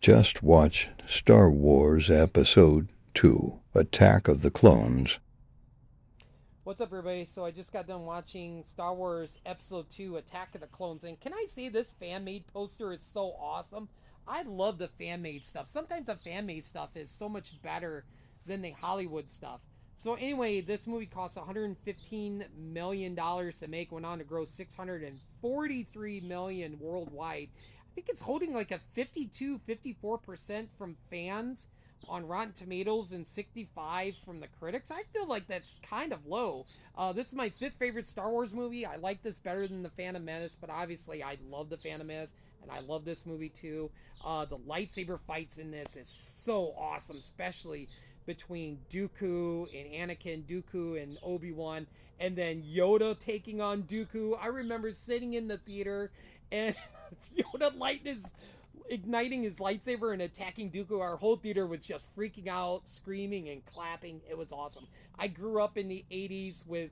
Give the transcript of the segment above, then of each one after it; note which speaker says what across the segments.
Speaker 1: Just watch Star Wars Episode 2 Attack of the Clones.
Speaker 2: What's up, everybody? So I just got done watching Star Wars Episode 2 Attack of the Clones, and can I say this fan made poster is so awesome? I love the fan made stuff. Sometimes the fan made stuff is so much better than the Hollywood stuff. So, anyway, this movie cost $115 million to make, went on to gross $643 million worldwide. I think it's holding like a 52-54% from fans on Rotten Tomatoes and 65 from the critics. I feel like that's kind of low. This is my fifth favorite Star Wars movie. I like this better than The Phantom Menace, but obviously I love The Phantom Menace, and I love this movie too. The lightsaber fights in this is so awesome, especially between Dooku and Anakin, Dooku and Obi-Wan, and then Yoda taking on Dooku. I remember sitting in the theater and Yoda igniting his lightsaber and attacking Dooku. Our whole theater was just freaking out, screaming and clapping. It was awesome. I grew up in the 80s with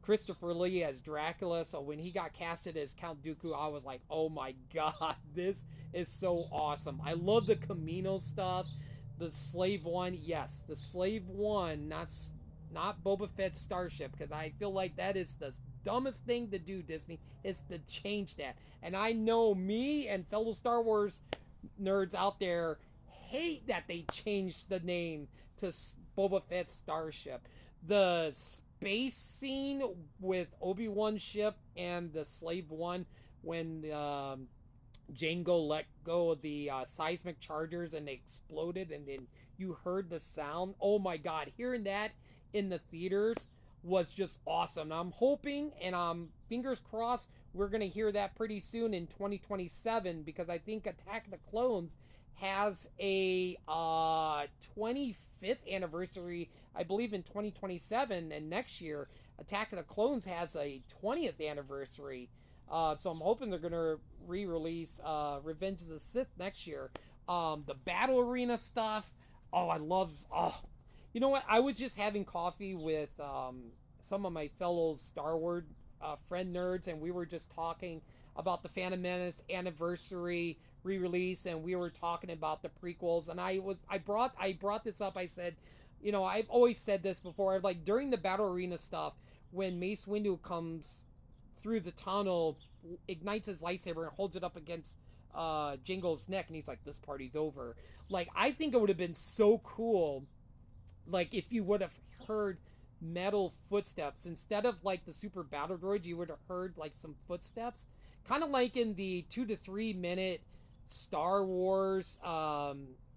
Speaker 2: Christopher Lee as Dracula, so when he got casted as Count Dooku, I was like, oh my god, this is so awesome. I love the Camino stuff. The Slave One, yes, the Slave One, not Boba Fett's starship, because I feel like that is the dumbest thing to do, Disney, is to change that. And I know me and fellow Star Wars nerds out there hate that they changed the name to Boba Fett's starship. The space scene with Obi-Wan's ship and the Slave One when Django let go of the seismic chargers and they exploded, and then you heard the sound. Oh my god, hearing that in the theaters was just awesome. I'm hoping and fingers crossed we're going to hear that pretty soon in 2027, because I think Attack of the Clones has a 25th anniversary, I believe, in 2027, and next year Attack of the Clones has a 20th anniversary. So I'm hoping they're gonna re-release Revenge of the Sith next year. The battle arena stuff. Oh, I love. Oh, you know what? I was just having coffee with some of my fellow Star Wars friend nerds, and we were just talking about the Phantom Menace anniversary re-release, and we were talking about the prequels. And I brought this up. I said, I've always said this before. I've like during the battle arena stuff when Mace Windu comes through the tunnel, ignites his lightsaber and holds it up against Jingo's neck, and he's like, "This party's over." Like, I think it would have been so cool, like if you would have heard metal footsteps instead of like the super battle droids. You would have heard like some footsteps, kind of like in the 2 to 3 minute Star Wars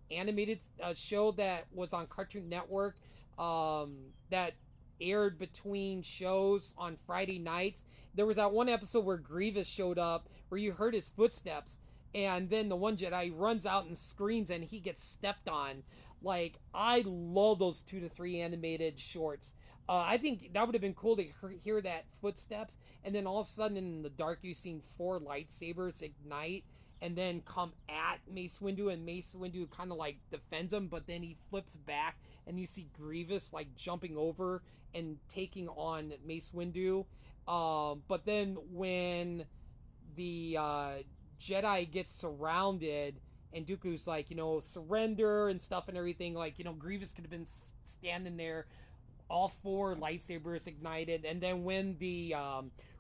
Speaker 2: animated show that was on Cartoon Network, that aired between shows on Friday nights. There was that one episode where Grievous showed up, where you heard his footsteps, and then the one Jedi runs out and screams, and he gets stepped on. Like, I love those 2 to 3 animated shorts. I think that would have been cool to hear that footsteps, and then all of a sudden in the dark you seen four lightsabers ignite and then come at Mace Windu, and Mace Windu kind of like defends him, but then he flips back, and you see Grievous like jumping over and taking on Mace Windu. But then when the Jedi gets surrounded and Dooku's like, surrender and stuff and everything, like, Grievous could have been standing there, all four lightsabers ignited. And then when the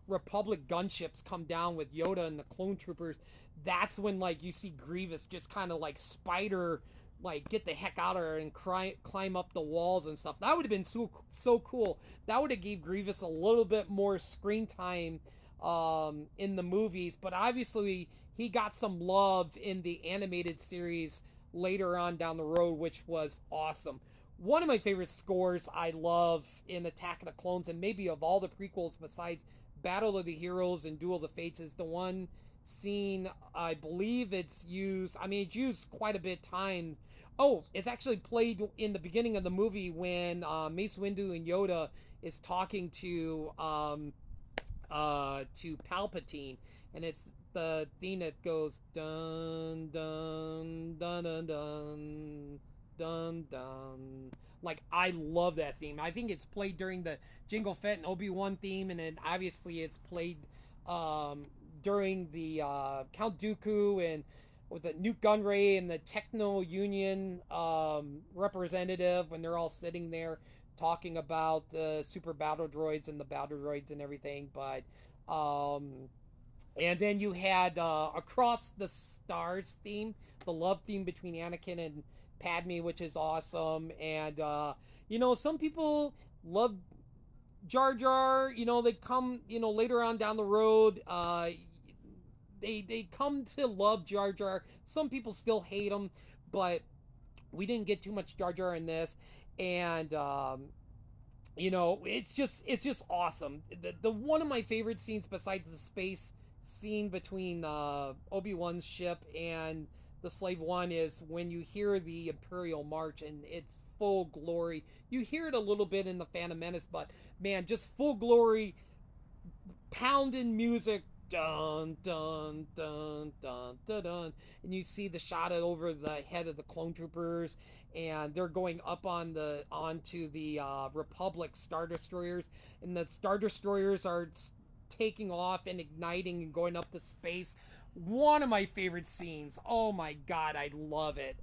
Speaker 2: Republic gunships come down with Yoda and the clone troopers, that's when, like, you see Grievous just kind of like spider, like, get the heck out of her and climb up the walls and stuff. That would have been so cool. That would have gave Grievous a little bit more screen time in the movies, but obviously he got some love in the animated series later on down the road, which was awesome. One of my favorite scores I love in Attack of the Clones, and maybe of all the prequels besides Battle of the Heroes and Duel of the Fates, is the one scene. I believe it's used. I mean, it's used quite a bit of time. Oh, it's actually played in the beginning of the movie when Mace Windu and Yoda is talking to Palpatine, and it's the theme that goes dun dun dun dun dun dun dun. Like, I love that theme. I think it's played during the Jango Fett and Obi-Wan theme, and then obviously it's played um, during the Count Dooku and was it Newt Gunray and the Techno Union representative when they're all sitting there talking about super battle droids and the battle droids and everything. But and then you had Across the Stars theme, the love theme between Anakin and Padme, which is awesome. And some people love Jar Jar. They come later on down the road. They come to love Jar Jar. Some people still hate him, but we didn't get too much Jar Jar in this, and it's just awesome. The one of my favorite scenes besides the space scene between Obi-Wan's ship and the Slave One is when you hear the Imperial March and it's full glory. You hear it a little bit in the Phantom Menace, but man, just full glory, pounding music, dun dun dun dun dun dun, and you see the shot over the head of the clone troopers, and they're going up onto the Republic Star Destroyers, and the Star Destroyers are taking off and igniting and going up to space. One of my favorite scenes. Oh my god, I love it.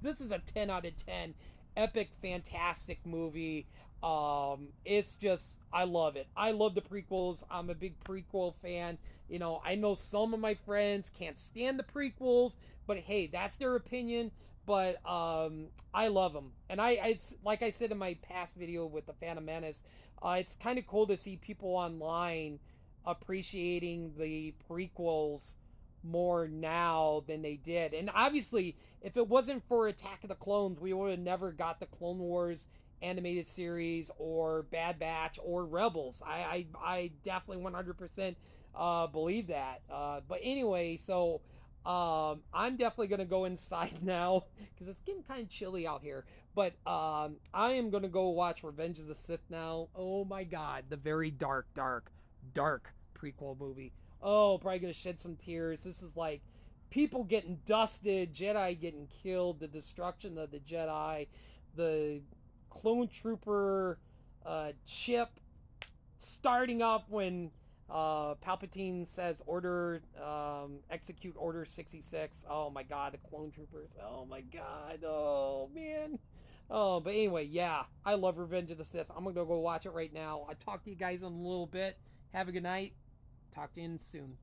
Speaker 2: This is a 10 out of 10. Epic, fantastic movie. It's just, I love it. I love the prequels. I'm a big prequel fan. I know some of my friends can't stand the prequels, but hey, that's their opinion. But I love them, and I like I said in my past video with the Phantom Menace, it's kind of cool to see people online appreciating the prequels more now than they did. And obviously, if it wasn't for Attack of the Clones, we would have never got the Clone Wars animated series or Bad Batch or Rebels. I definitely 100% believe that. But anyway, so I'm definitely going to go inside now because it's getting kind of chilly out here. But I am going to go watch Revenge of the Sith now. Oh my god, the very dark prequel movie. Oh, probably gonna shed some tears. This is like people getting dusted, Jedi getting killed, the destruction of the Jedi, the clone trooper chip starting up when Palpatine says execute Order 66. Oh my god, the clone troopers. Oh my god. Oh man. Oh, but anyway, yeah, I love Revenge of the Sith. I'm gonna go watch it right now. I'll talk to you guys in a little bit. Have a good night. Talk to you soon.